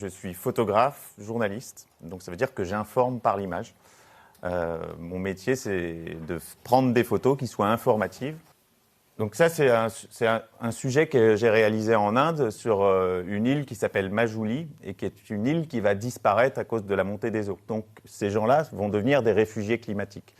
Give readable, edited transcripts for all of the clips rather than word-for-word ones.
Je suis photographe, journaliste, donc ça veut dire que j'informe par l'image. Mon métier, c'est de prendre des photos qui soient informatives. Donc ça, c'est un sujet que j'ai réalisé en Inde sur une île qui s'appelle Majuli et qui est une île qui va disparaître à cause de la montée des eaux. Donc ces gens-là vont devenir des réfugiés climatiques.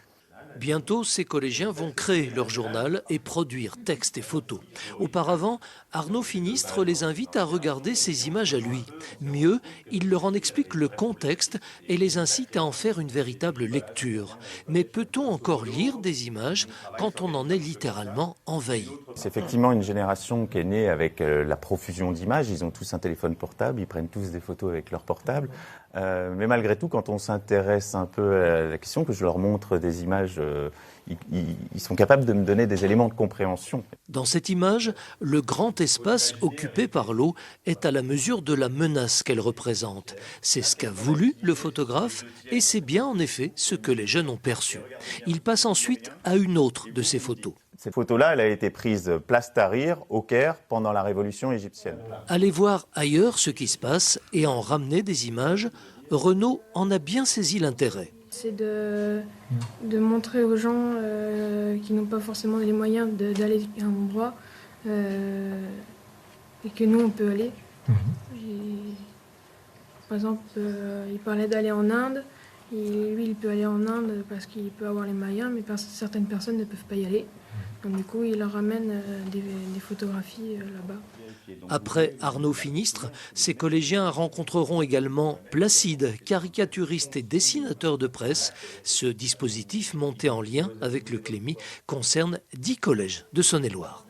Bientôt, ces collégiens vont créer leur journal et produire textes et photos. Auparavant, Arnaud Finistre les invite à regarder ces images à lui. Mieux, il leur en explique le contexte et les incite à en faire une véritable lecture. Mais peut-on encore lire des images quand on en est littéralement envahi ? C'est effectivement une génération qui est née avec la profusion d'images. Ils ont tous un téléphone portable, ils prennent tous des photos avec leur portable. Mais malgré tout, quand on s'intéresse un peu à la question, que je leur montre des images, ils sont capables de me donner des éléments de compréhension. Dans cette image, le grand espace occupé par l'eau est à la mesure de la menace qu'elle représente. C'est ce qu'a voulu le photographe et c'est bien en effet ce que les jeunes ont perçu. Il passe ensuite à une autre de ces photos. Cette photo-là, elle a été prise place Tahrir, au Caire, pendant la révolution égyptienne. Aller voir ailleurs ce qui se passe et en ramener des images, Renaud en a bien saisi l'intérêt. C'est de montrer aux gens qui n'ont pas forcément les moyens d'aller à un endroit et que nous, on peut aller. Par exemple, il parlait d'aller en Inde. Et lui, il peut aller en Inde parce qu'il peut avoir les moyens, mais certaines personnes ne peuvent pas y aller. Donc du coup, il leur ramène des photographies là-bas. Après Arnaud Finistre, ces collégiens rencontreront également Placide, caricaturiste et dessinateur de presse. Ce dispositif, monté en lien avec le Clémy, concerne 10 collèges de Saône-et-Loire.